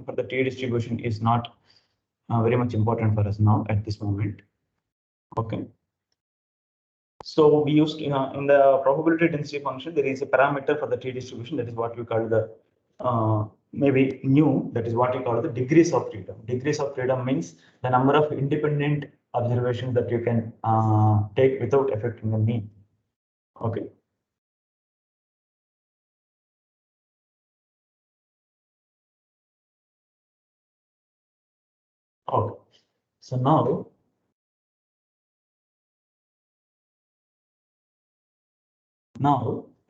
for the t distribution is not very much important for us now at this moment. Okay. So we used in the probability density function, there is a parameter for the t distribution. That is what we call the maybe nu. That is what we call the degrees of freedom. Degrees of freedom means the number of independent observations that you can take without affecting the mean. Okay. Okay. So now,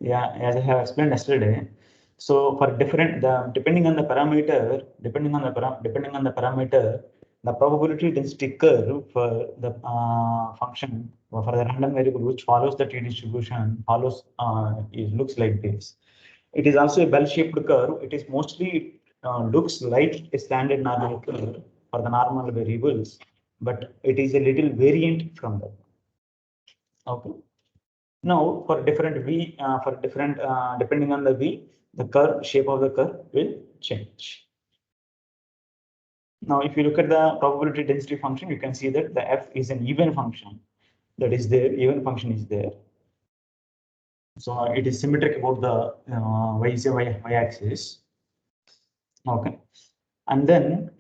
yeah, as I have explained yesterday, so for different, depending on the parameter, depending on the parameter, the probability density curve for the function or for the random variable which follows the t distribution follows it looks like this. It is also a bell-shaped curve. It is mostly looks like a standard normal curve for the normal variables, but it is a little variant from that. Okay. Now, for different v, depending on the v, the curve shape of the curve will change. Now, if you look at the probability density function, you can see that the f is an even function that is there. Even function is there. So it is symmetric about the y axis. Okay, and then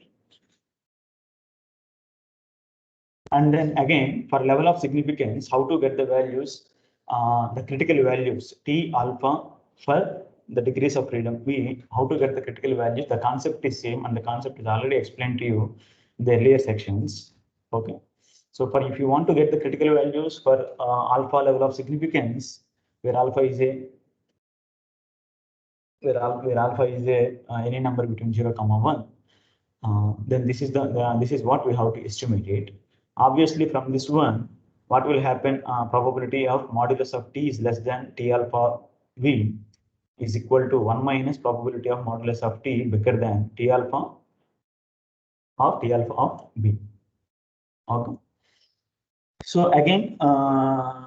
again for level of significance, how to get the values, the critical values t alpha for the degrees of freedom v, how to get the critical values. The concept is same, and the concept is already explained to you in the earlier sections. Okay, so for if you want to get the critical values for alpha level of significance, where alpha is a any number between 0, 1, then this is this is what we have to estimate it. Obviously, from this one, what will happen? Probability of modulus of t is less than t alpha v is equal to 1 minus probability of modulus of t bigger than t alpha of b. Okay. So again,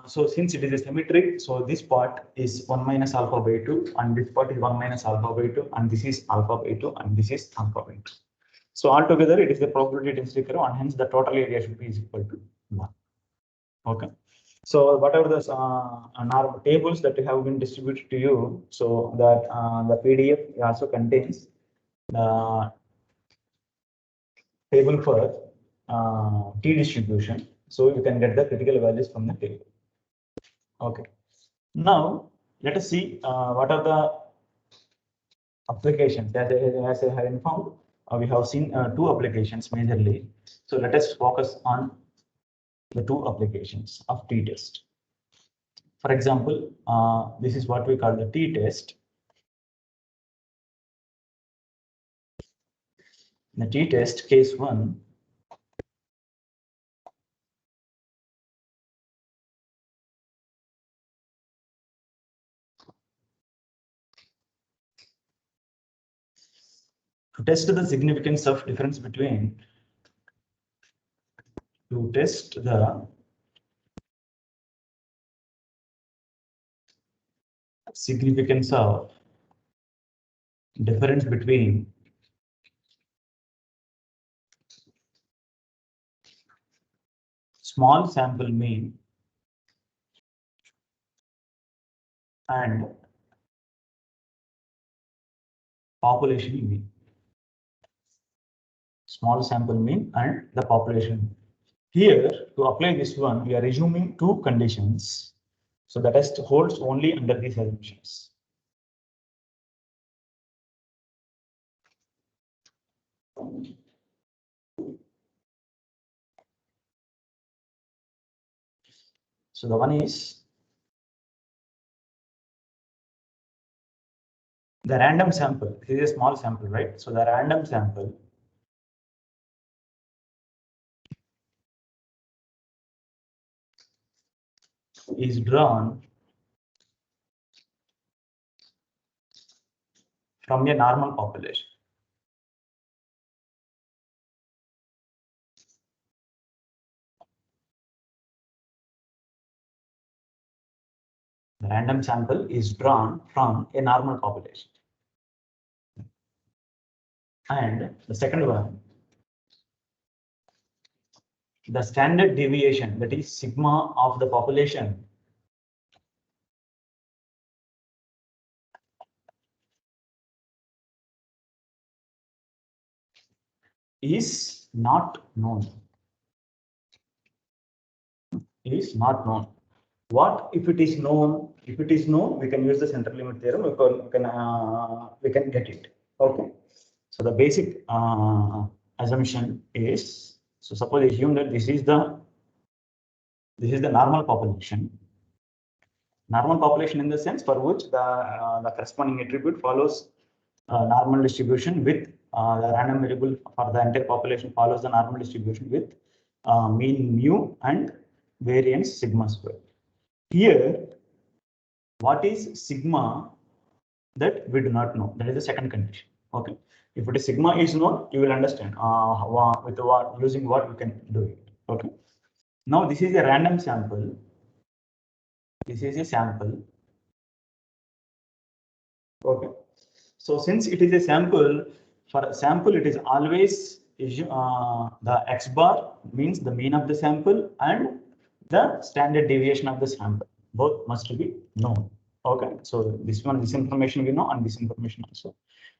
so since it is a symmetry, so this part is 1 minus alpha by 2, and this part is 1 minus alpha by 2, and this is alpha by 2, and this is alpha by 2. So altogether, it is the probability density curve, and hence the total area should be equal to 1. Okay. So whatever the normal tables that have been distributed to you, so that the PDF also contains the table for t distribution. So you can get the critical values from the table. Okay. Now let us see what are the applications. As I have informed, we have seen 2 applications majorly. So let us focus on the 2 applications of t-test. For example, this is what we call the t-test. The t-test case 1. To test the significance of difference between significance of difference between small sample mean and population mean. Small sample mean and the population. Here, to apply this one, we are assuming 2 conditions. So the test holds only under these assumptions. So the one is the random sample. This is a small sample, right? So the random sample is drawn from a normal population. The random sample is drawn from a normal population. And the second one, the standard deviation, that is sigma of the population, is not known. Is not known. What if it is known? If it is known, we can use the central limit theorem. We can get it. Okay. So the basic assumption is, so suppose assume that this is the normal population. Normal population in the sense for which the corresponding attribute follows normal distribution with the random variable for the entire population follows the normal distribution with mean mu and variance sigma square. Here, what is sigma that we do not know? That is the second condition. Okay. If it is sigma is known, you will understand with what using what we can do it. Okay. Now this is a random sample. This is a sample. Okay. So since it is a sample, for a sample it is always the x bar means the mean of the sample and the standard deviation of the sample. Both must be known. Okay. So this information we know, and this information also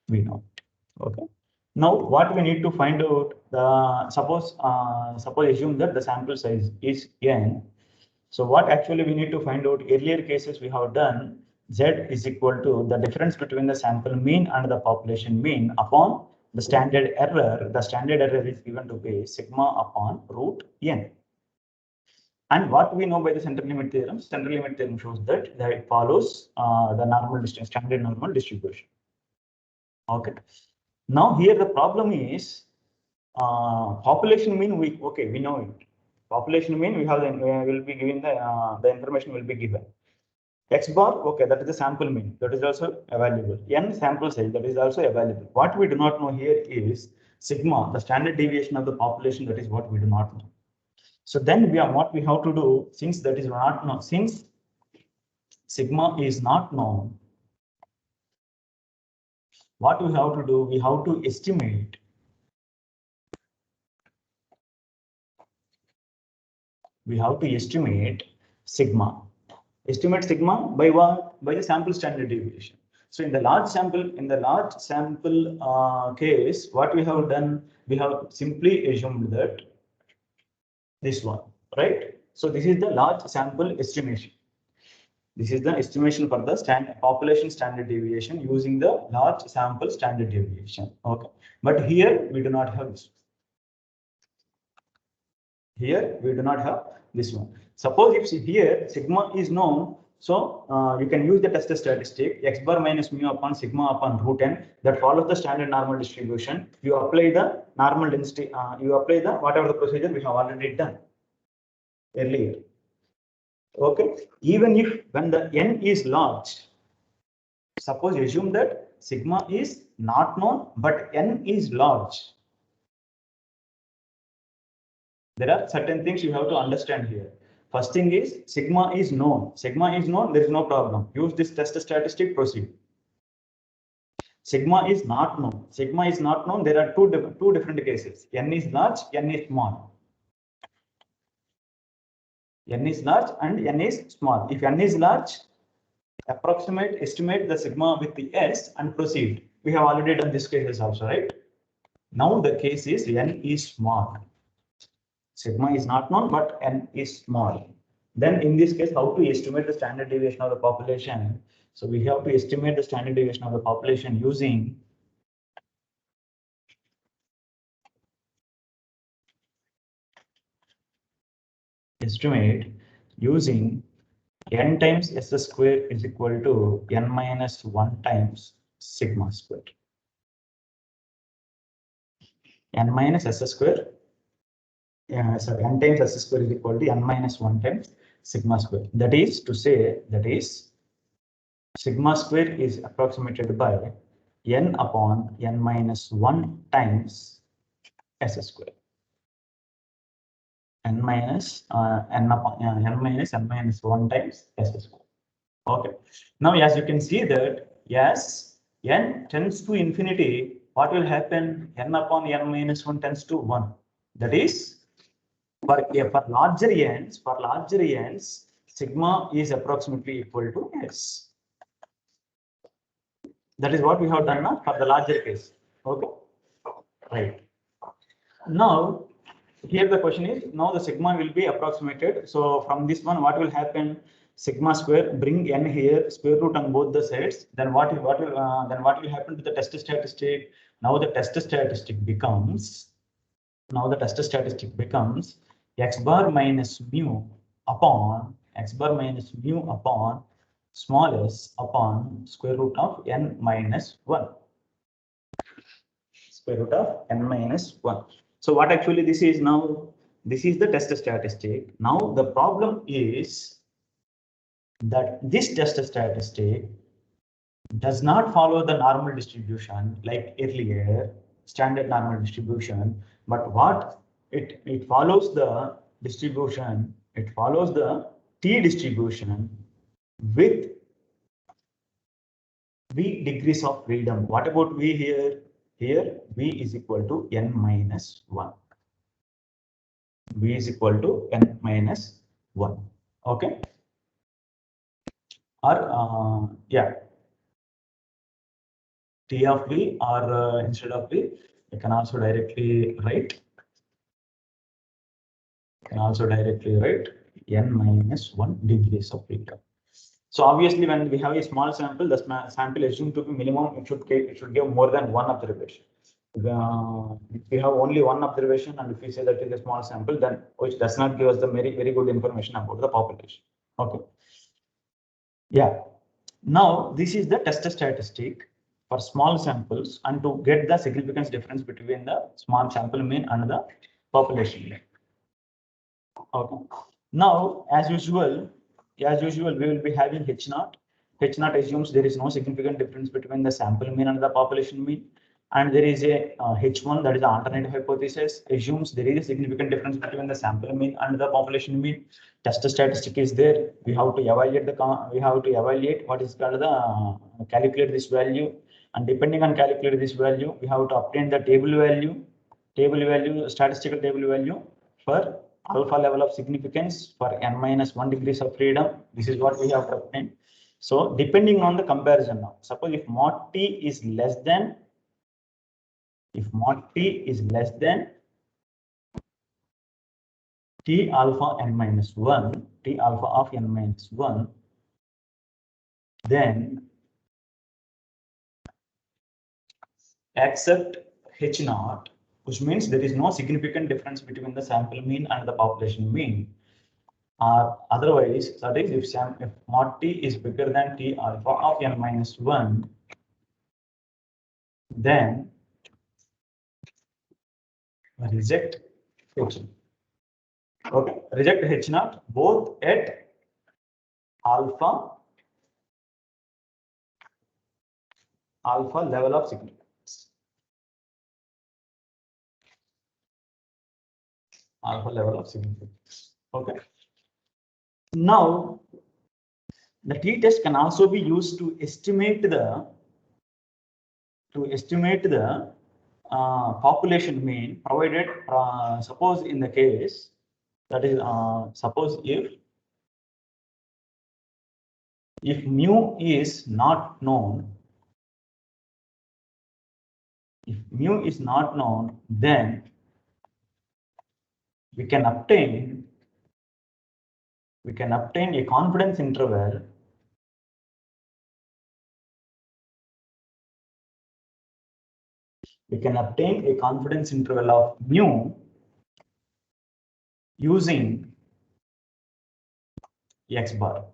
we know. Okay. Now what we need to find out, suppose assume that the sample size is n. So what actually we need to find out, earlier cases we have done z is equal to the difference between the sample mean and the population mean upon the standard error. The standard error is given to be sigma upon root n. And what we know by the central limit theorem, shows that it follows the normal distance, standard normal distribution. Okay. Now here the problem is population mean we know it. Population mean we have will be given the information will be given. X bar, okay, that is the sample mean, that is also available. N sample size, that is also available. What we do not know here is sigma, the standard deviation of the population, that is what we do not know. So then what we have to do, since that is not known, since sigma is not known, what we have to do, we have to estimate sigma. Estimate sigma by what? By the sample standard deviation. So in the large sample, case, what we have done, we have simply assumed that this one, right? So this is the large sample estimation. This is the estimation for the population standard deviation using the large sample standard deviation. Okay, but here we do not have this. Here we do not have this one. Suppose if here sigma is known, so you can use the test statistic x bar minus mu upon sigma upon root n that follows the standard normal distribution. You apply the normal density, you apply the whatever the procedure we have already done earlier. Okay, even if when the n is large, suppose assume that sigma is not known but n is large. There are certain things you have to understand here. First thing is sigma is known. Sigma is known, there is no problem. Use this test statistic, proceed. Sigma is not known. Sigma is not known. There are two different cases. N is large, n is small. N is large and n is small. If n is large, estimate the sigma with the s and proceed. We have already done this cases also, right? Now the case is n is small. Sigma is not known, but n is small. Then in this case, how to estimate the standard deviation of the population? So we have to estimate the standard deviation of the population using n times s square is equal to n minus 1 times sigma square. N minus s square. Sorry, n times s square is equal to n minus 1 times sigma square. That is to say, sigma square is approximated by n upon n minus 1 times s square. N minus n minus 1 times s square. Okay. Now, as you can see that, yes, n tends to infinity, what will happen? N upon n minus 1 tends to 1. That is, for larger n's, sigma is approximately equal to s. That is what we have done now for the larger case. Okay, right. Now, here the question is, now the sigma will be approximated. So from this one, what will happen? Sigma square, bring n here, square root on both the sides. Then what will happen to the test statistic? Now the test statistic becomes x bar minus mu upon small s upon square root of n minus 1. Square root of n minus 1. So what actually this is now? This is the test statistic. Now the problem is that this test statistic does not follow the normal distribution like earlier, standard normal distribution, but what it follows the distribution, it follows the t distribution with v degrees of freedom. What about v here? Here v is equal to n minus 1. V is equal to n minus 1. Okay. Or yeah, t of v, or instead of v, you can also directly write. N minus 1 degrees of freedom. So obviously, when we have a small sample, the sample assumed to be minimum, it should give more than one observation. If we have only one observation, and if we say that it is a small sample, then which does not give us the very good information about the population. Okay. Yeah. Now this is the test statistic for small samples, and to get the significance difference between the small sample mean and the population mean. Okay. Now, as usual, we will be having H naught. H naught assumes there is no significant difference between the sample mean and the population mean. And there is a H1, that is the alternative hypothesis, assumes there is a significant difference between the sample mean and the population mean. Test statistic is there. We have to evaluate what is called the calculate this value. And depending on calculate this value, we have to obtain the statistical table value for alpha level of significance for n minus 1 degrees of freedom. This is what we have to obtain. So depending on the comparison now, suppose if mod t is less than t alpha n minus 1, t alpha of n minus 1, then accept H naught, which means there is no significant difference between the sample mean and the population mean. Otherwise, that is, if mod t is bigger than t alpha of n minus 1, then reject H. Okay, reject H naught both at alpha level of significance. Okay. Now, the t-test can also be used to estimate the population mean, provided suppose in the case, that is suppose if mu is not known, then we can obtain a confidence interval of mu using x bar,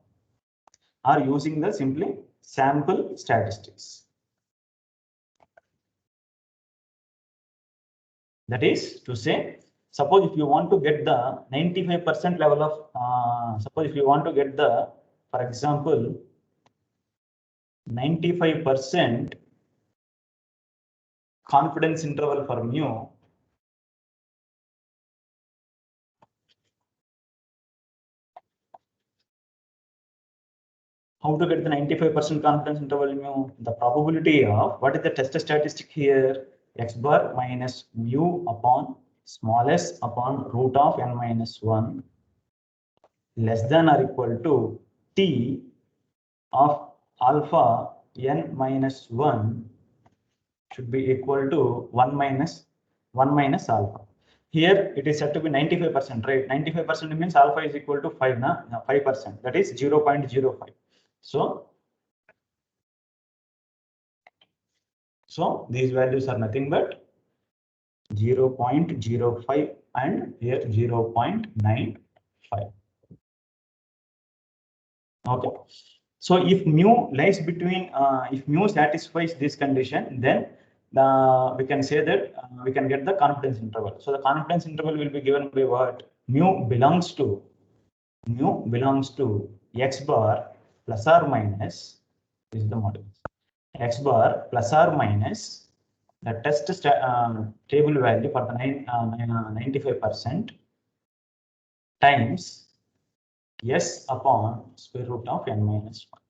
or using the simply sample statistics. That is to say, suppose if you want to get the 95% level of, suppose if you want to get the, for example, 95% confidence interval for mu, how to get the 95% confidence interval mu? The probability of, what is the test statistic here? X bar minus mu upon small s upon root of n minus 1 less than or equal to t of alpha n minus 1 should be equal to 1 minus alpha. Here it is said to be 95%, right? 95% means alpha is equal to 5, na? 5%, that is 0.05. So these values are nothing but 0.05 and here 0.95. Okay. So if mu lies between, if mu satisfies this condition, then we can say that we can get the confidence interval. So the confidence interval will be given by what? Mu belongs to x bar plus or minus, this is the modulus, x bar plus or minus the test table value for the 95% times s upon square root of n minus 1.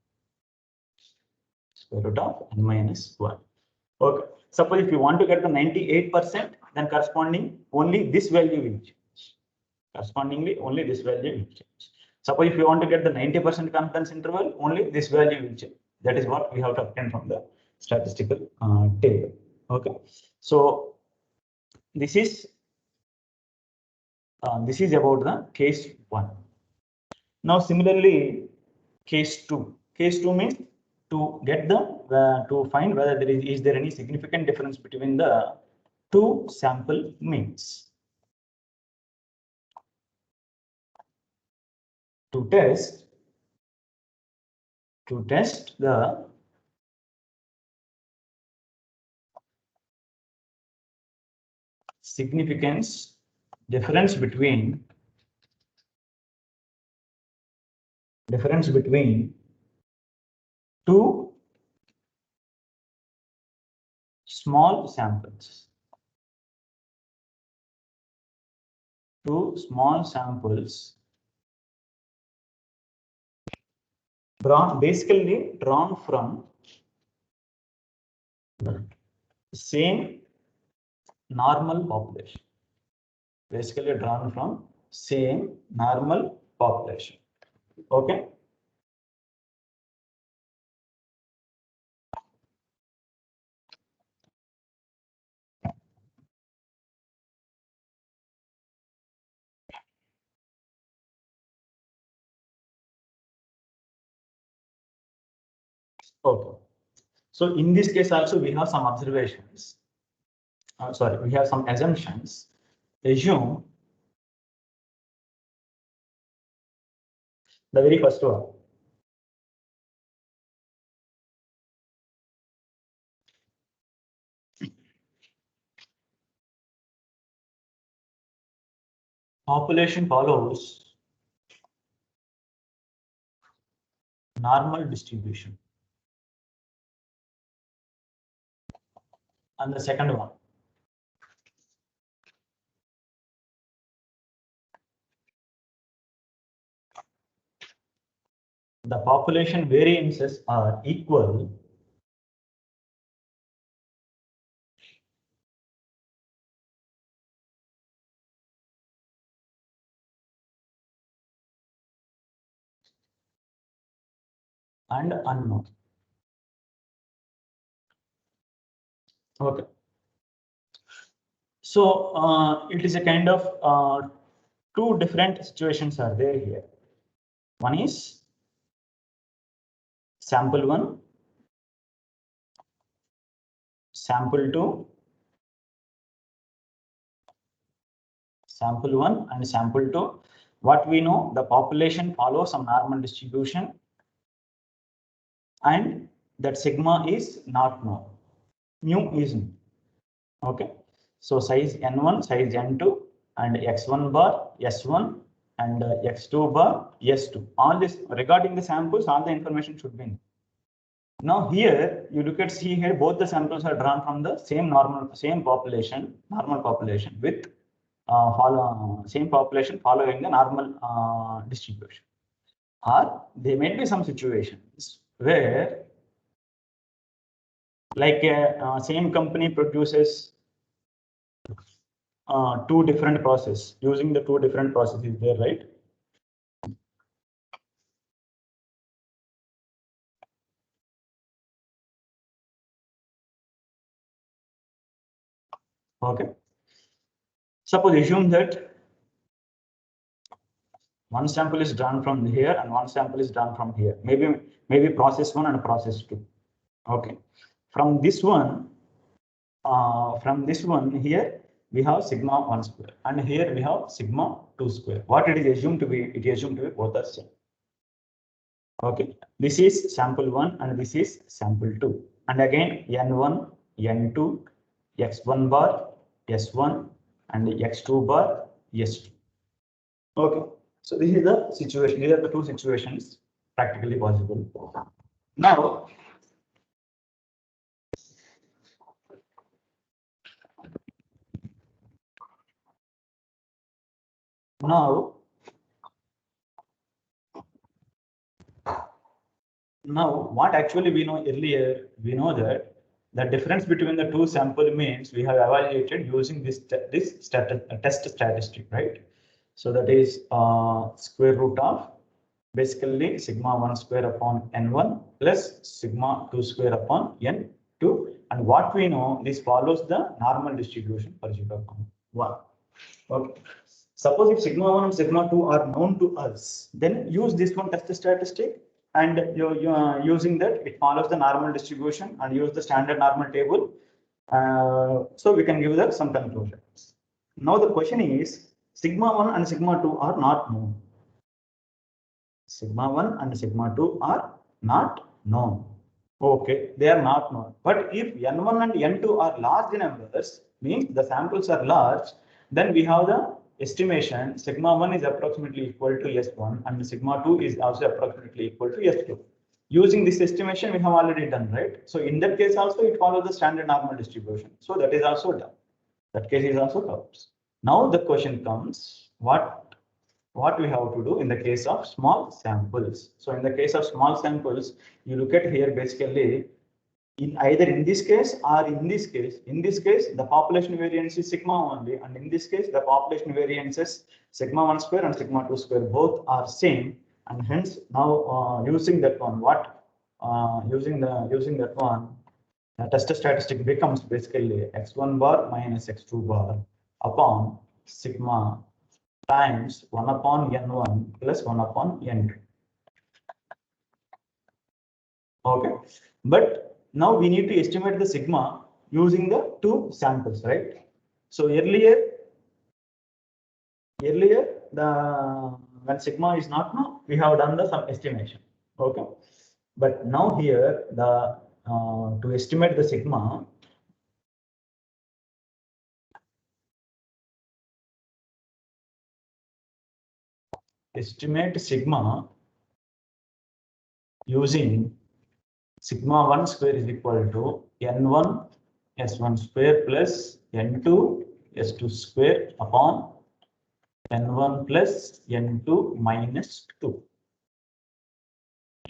Square root of n minus 1. Okay. Suppose if you want to get the 98%, then corresponding only this value will change. Correspondingly, only this value will change. Suppose if you want to get the 90% confidence interval, only this value will change. That is what we have to obtain from the statistical table. Okay. So this is about the case 1. Now similarly, case 2. Case 2 means to get the to find whether there is there any significant difference between the two sample means. To test the significance difference between two small samples. Two small samples basically drawn from same normal population. Basically drawn from same normal population. Okay. Okay. So in this case also we have some observations. Sorry, we have some assumptions. Assume the very first one. Population follows normal distribution. And the second one. The population variances are equal and unknown. Okay. So it is a kind of two different situations are there here. One is sample 1, sample 2, sample 1 and sample 2. What we know, the population follows some normal distribution and that sigma is not known. Mu is known. Okay. So size n1, size n2 and x1 bar, s1 and x2 bar, s2. All this regarding the samples, all the information should be known. Now here you look at see here both the samples are drawn from the same normal population with same population following the normal distribution. Or there may be some situations where, like same company produces two different processes, using the two different processes there, right? Okay. Suppose assume that one sample is drawn from here and one sample is drawn from here. Maybe process one and process two. Okay. From this one here we have sigma 1 square, and here we have sigma 2 square. What it is assumed to be? It is assumed to be both are same. Okay. This is sample 1 and this is sample 2. And again n1, n2, x1 bar, s1, and x2 bar, s2. Okay. So this is the situation. These are the two situations practically possible. Now, now, what actually we know earlier, we know that the difference between the two sample means we have evaluated using this test statistic, right? So that is square root of basically sigma 1 square upon n1 plus sigma 2 square upon n2. And what we know, this follows the normal distribution for 0,1. Okay. Suppose if sigma 1 and sigma 2 are known to us, then use this one test statistic, and using that it follows the normal distribution, and use the standard normal table. So we can give that some conclusions. Now the question is, sigma 1 and sigma 2 are not known. Sigma 1 and sigma 2 are not known. Okay, they are not known. But if n1 and n2 are large numbers, means the samples are large, then we have the estimation sigma 1 is approximately equal to s1 and sigma 2 is also approximately equal to s2. Using this estimation, we have already done, right? So in that case also, it follows the standard normal distribution. So that is also done. That case is also covered. Now the question comes, what we have to do in the case of small samples. So in the case of small samples, you look at here basically in either in this case or in this case. In this case, the population variance is sigma only, and in this case, the population variance is sigma 1 square and sigma 2 square. Both are same, and hence now using that one, using that one, the test statistic becomes basically x1 bar minus x2 bar upon sigma times 1 upon n1 plus 1 upon n2. Okay, but now we need to estimate the sigma using the two samples, right? So earlier the when sigma is not known, we have done the some estimation. Okay, but now here the to estimate the sigma, using sigma 1 square is equal to n1 s1 square plus n2 s2 square upon n1 plus n2 minus 2.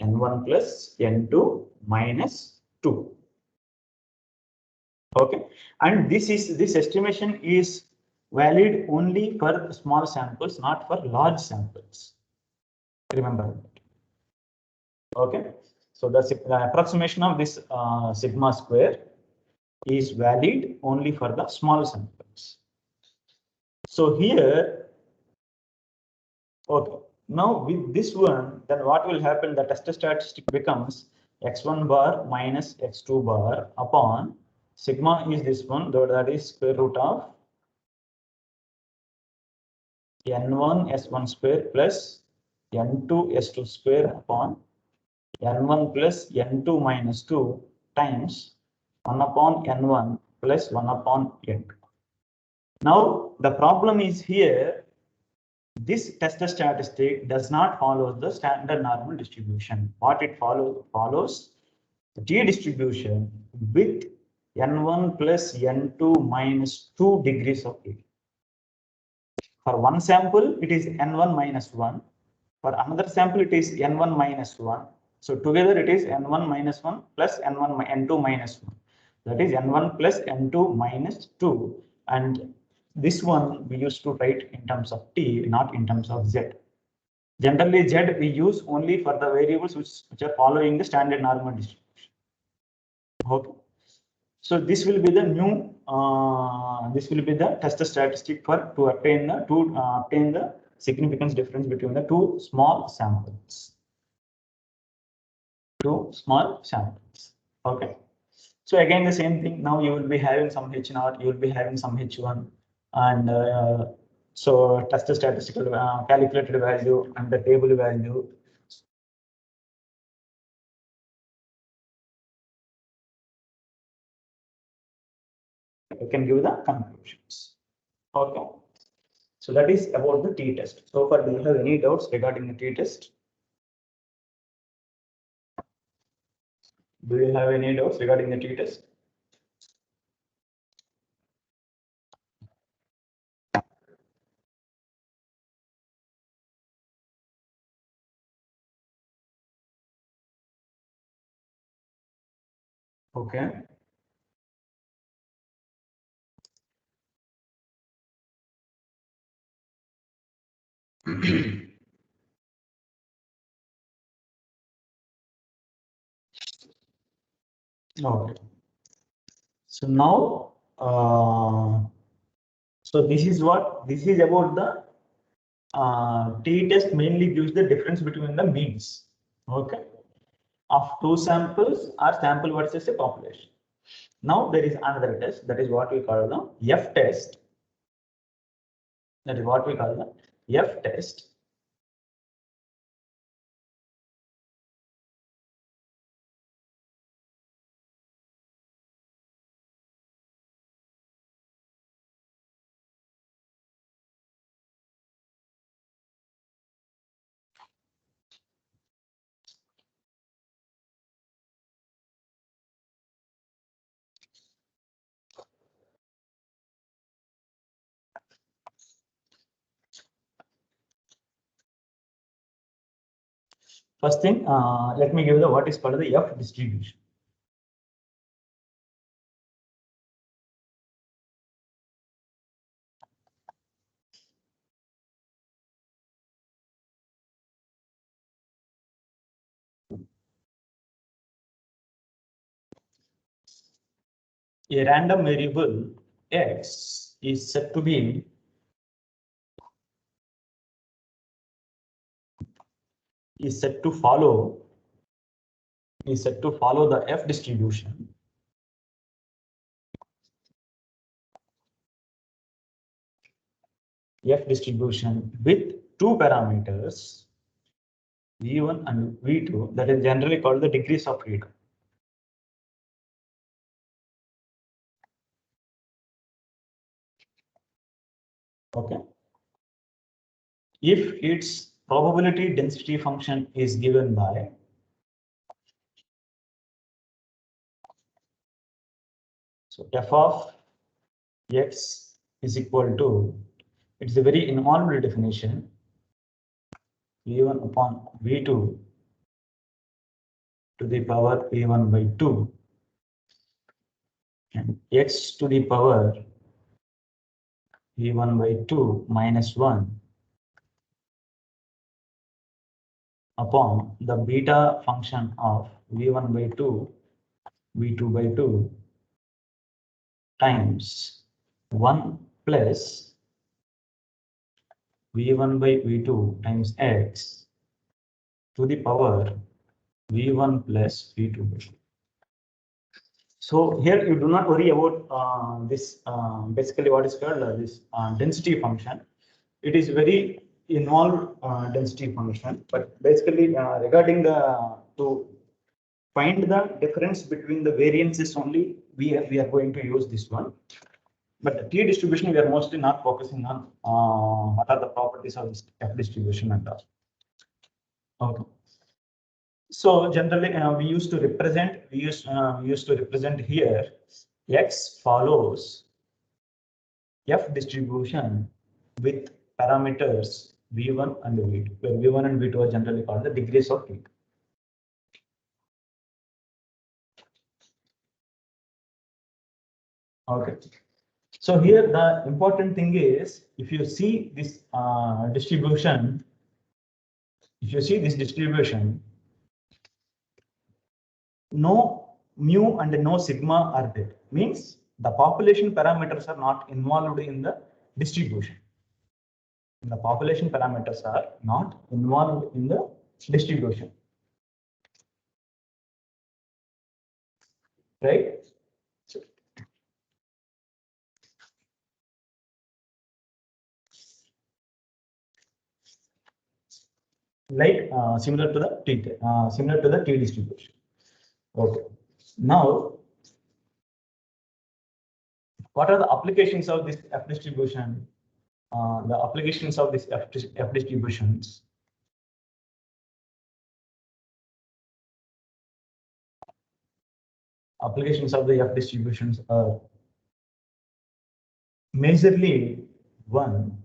n1 plus n2 minus 2. Okay, and this estimation is valid only for small samples, not for large samples. Remember that. Okay, so the approximation of this sigma square is valid only for the small samples. So here, okay, now with this one, then what will happen? The test statistic becomes x1 bar minus x2 bar upon sigma is this one, though that is square root of n1 s1 square plus n2 s2 square upon n1 plus n2 minus 2 times 1 upon n1 plus 1 upon n2. Now the problem is here, this test statistic does not follow the standard normal distribution. What it follows t distribution with n1 plus n2 minus 2 degrees of freedom. For one sample, it is n1 minus 1. For another sample, it is n1 minus 1. So together it is n1 minus 1 plus n2 minus 1. That is n1 plus n2 minus 2. And this one we used to write in terms of t, not in terms of z. Generally, z we use only for the variables which are following the standard normal distribution. Okay. So this will be the new. This will be the test statistic for to obtain the significance difference between the two small samples. Two small samples. Okay. So again, the same thing. Now you will be having some H0, you will be having some H1, and so test the statistical calculated value and the table value. You can give the conclusions. Okay. So that is about the t-test. So far, do you have any doubts regarding the t-test? Do you have any doubts regarding the t-test? Okay. Okay. So now, so this is about the t-test mainly gives the difference between the means. Okay. Of two samples or sample versus a population. Now there is another test, that is what we call the F test. That is what we call the F test. First thing, let me give the what is called the F distribution. A random variable x is said to be follow the F distribution with two parameters v1 and v2, that is generally called the degrees of freedom. Okay. If its probability density function is given by so f of x is equal to, it's a very involved definition, v1 upon v2 to the power v1 by 2 and x to the power v1 by 2 minus 1 upon the beta function of v1 by 2, v2 by 2 times 1 plus v1 by v2 times x to the power v1 plus v2 by 2. So here you do not worry about this basically what is called this density function. It is very involved density function, but basically regarding the to find the difference between the variances only we are going to use this one. But the t distribution we are mostly not focusing on what are the properties of this F distribution and all. Okay. So generally we used to represent here x follows F distribution with parameters V1 and V2, where V1 and V2 are generally called the degrees of freedom. Okay. So here the important thing is, if you see this distribution, no mu and no sigma are there. Means the population parameters are not involved in the distribution. The population parameters are not involved in the distribution. Right? Like similar to the T distribution. Okay. Now, what are the applications of this F distribution? The applications of this F distributions. Applications of the F distributions are majorly one.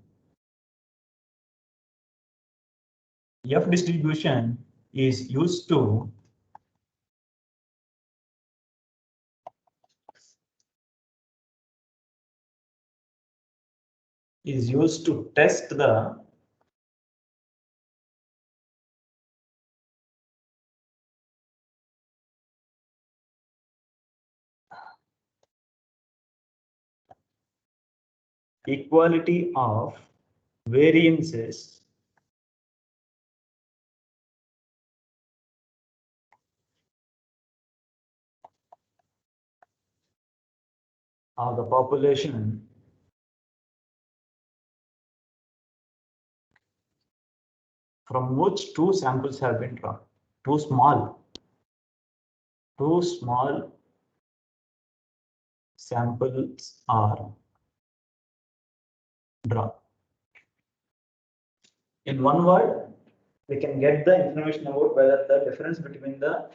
F distribution is used to test the equality of variances of the population from which two samples have been drawn. Two small samples are drawn. In one word, we can get the information about whether the difference between the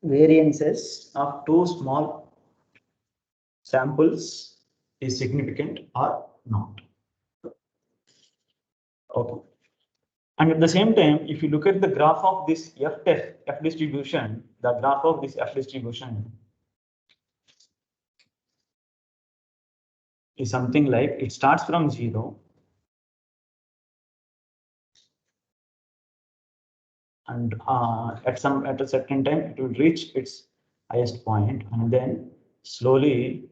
variances of two small samples is significant or not. Okay. And at the same time, if you look at the graph of this F distribution, the graph of this F distribution is something like, it starts from 0 and at a certain time it will reach its highest point, and then slowly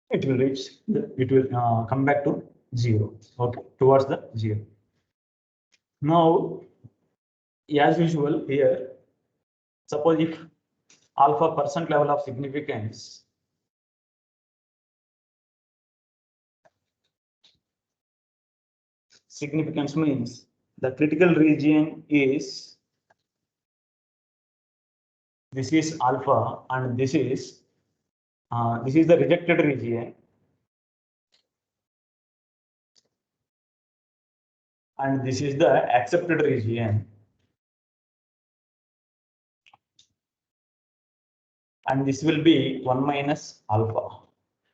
it will come back to 0. Okay, towards the 0. Now, as usual here, suppose if alpha percent level of significance means the critical region is, this is alpha, and this is the rejected region, and this is the accepted region, and this will be 1 minus alpha.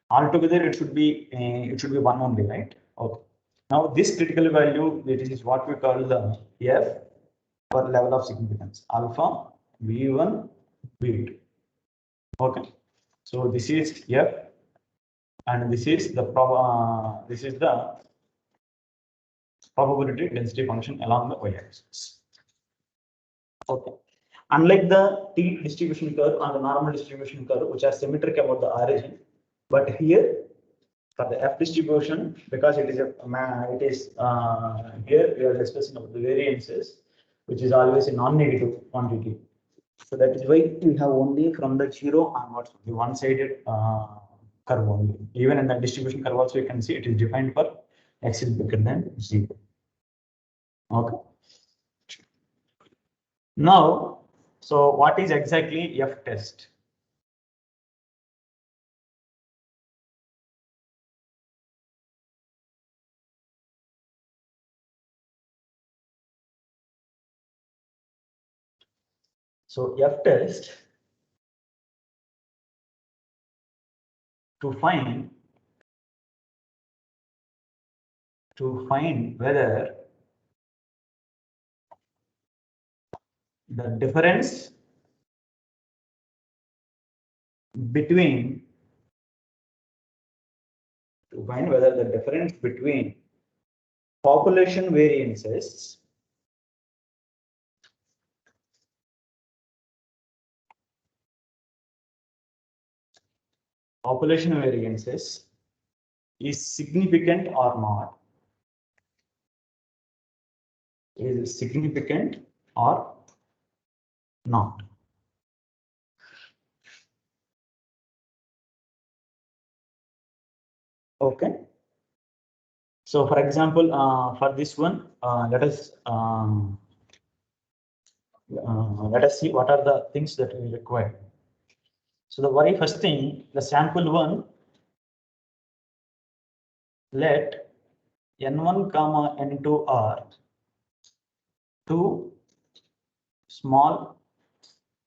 Altogether, it should be 1 only, right? Okay. Now this critical value, this is what we call the F for level of significance, alpha, V1, V2. Okay. So this is F, and this is the probability density function along the y-axis. Okay. Unlike the T distribution curve and the normal distribution curve, which are symmetric about the origin, but here for the F distribution, because it is here we are discussing about the variances, which is always a non-negative quantity. So that is why we have only from the 0 onwards the one-sided curve only. Even in the distribution curve also you can see it is defined for x is bigger than 0. Okay. Now, so what is exactly F test? So F test to find whether the difference between population variances is significant or not, Okay. So, for example, for this one, let us see what are the things that we require. So, the very first thing, the sample one, let n1 comma n2 are two small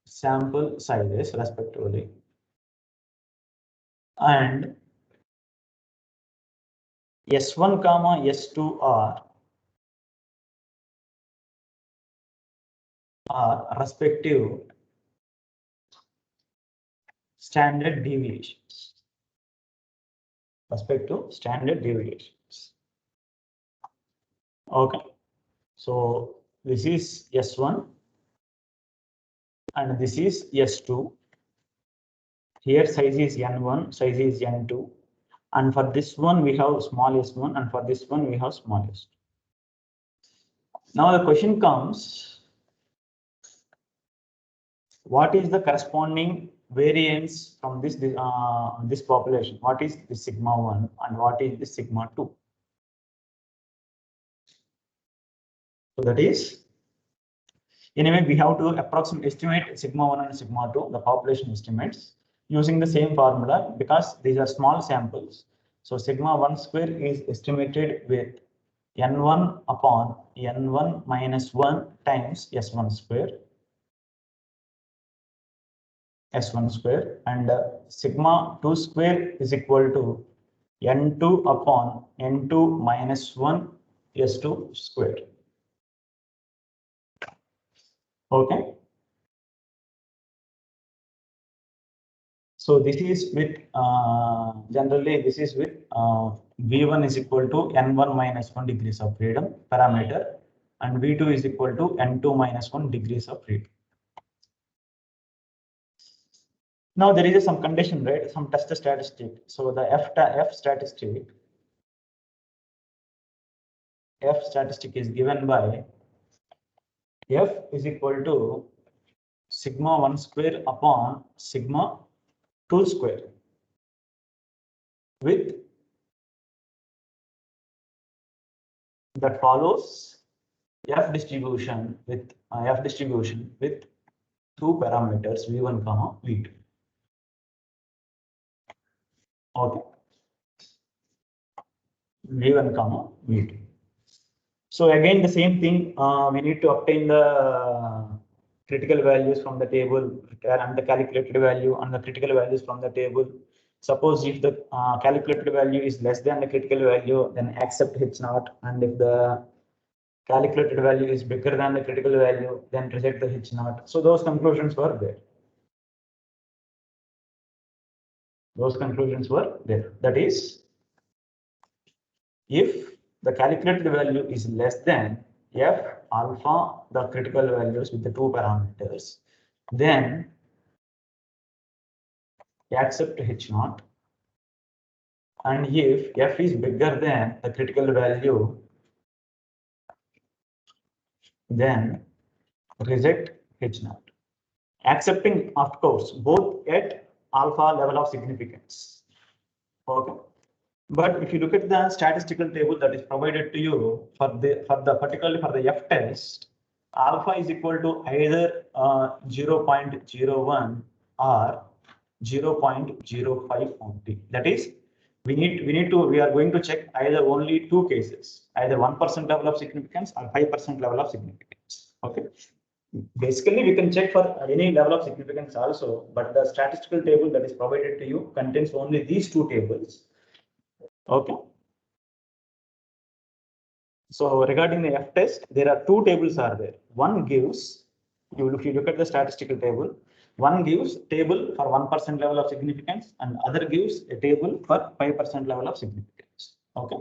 sample sizes respectively, and S1 comma S2 are respective standard deviations. Okay. So this is S1 and this is S2. Here size is N1, size is N2. And for this one, we have small s1, and for this one, we have small s2. Now the question comes, what is the corresponding variance from this population? What is the sigma 1 and what is the sigma 2? So that is, anyway, we have to approximately estimate sigma 1 and sigma 2, the population estimates, using the same formula because these are small samples. So sigma 1 square is estimated with n1 upon n1 minus 1 times s1 square, and sigma 2 square is equal to n2 upon n2 minus 1 s2 square. Okay. So this is with generally this is with v1 is equal to n1 minus 1 degrees of freedom parameter, and v2 is equal to n2 minus 1 degrees of freedom. Now there is some condition, right? Some test statistic. So the F statistic is given by F is equal to sigma 1 square upon sigma 2 square with that follows F distribution with two parameters v1 comma v2. Okay, v1 comma v2. So again the same thing, we need to obtain the critical values from the table and the calculated value and the critical values from the table. Suppose if the calculated value is less than the critical value, then accept H0, and if the calculated value is bigger than the critical value, then reject the H0. So those conclusions were there. That is, if the calculated value is less than F alpha, the critical values with the two parameters, then accept H0. And if F is bigger than the critical value, then reject H0. Accepting, of course, both at alpha level of significance. Okay. But if you look at the statistical table that is provided to you particularly for the F test, alpha is equal to either 0.01 or 0.05 only. That is, we are going to check either only two cases, either 1% level of significance or 5% level of significance. Okay. Basically, we can check for any level of significance also, but the statistical table that is provided to you contains only these two tables. Okay. So regarding the F test, there are two tables are there. One gives, if you look at the statistical table, one gives table for 1% level of significance and other gives a table for 5% level of significance. Okay.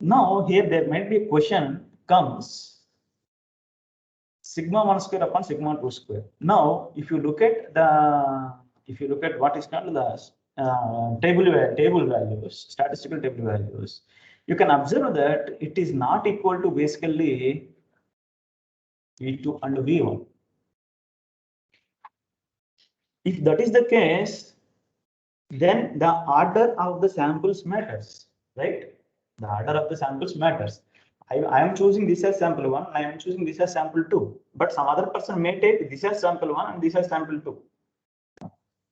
Now here there might be a question comes sigma 1 square upon sigma 2 square. Now, if you look at what is called the table values, statistical table values, you can observe that it is not equal to basically V2 and V1. If that is the case, then the order of the samples matters, right? The order of the samples matters. I am choosing this as sample 1, I am choosing this as sample 2, but some other person may take this as sample 1 and this as sample 2.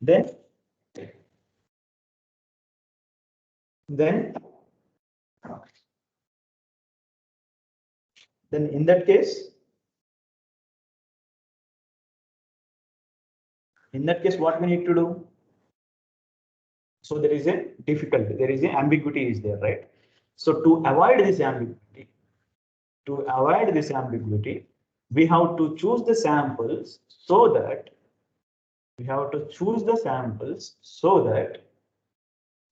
Then in that case, what we need to do? So there is a difficulty, there is an ambiguity is there, right? So to avoid this ambiguity, we have to choose the samples so that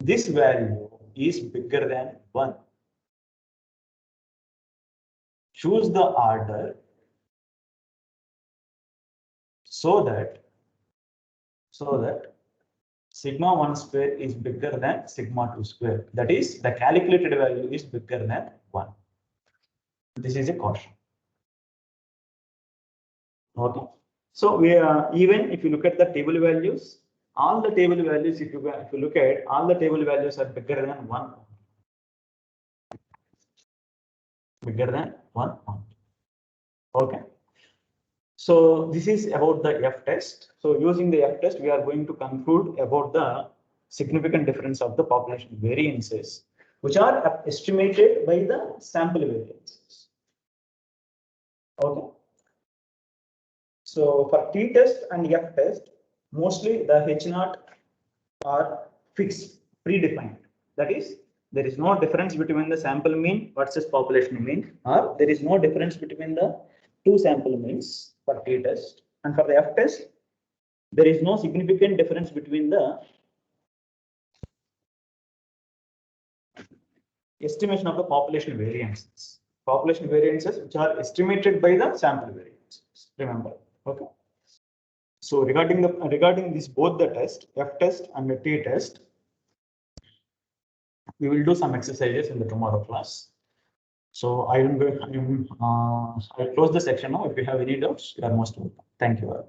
this value is bigger than 1. Choose the order so that sigma 1 square is bigger than sigma 2 square. That is, the calculated value is bigger than 1. This is a caution. Okay. So we even if you look at the table values, all the table values, if you look at all the table values are bigger than 1. Bigger than 1. Okay. So this is about the F test. So using the F test, we are going to conclude about the significant difference of the population variances, which are estimated by the sample variances. Okay. So for T test and F test, mostly the H0 are fixed, predefined. That is, there is no difference between the sample mean versus population mean, or there is no difference between the two sample means for T test. And for the F test, there is no significant difference between the estimation of the population variances. Population variances which are estimated by the sample variances. Remember, okay. So regarding this both the test, F test and the T test, we will do some exercises in the tomorrow class. So I'll close the section now. If you have any doubts, you are most welcome. Thank you.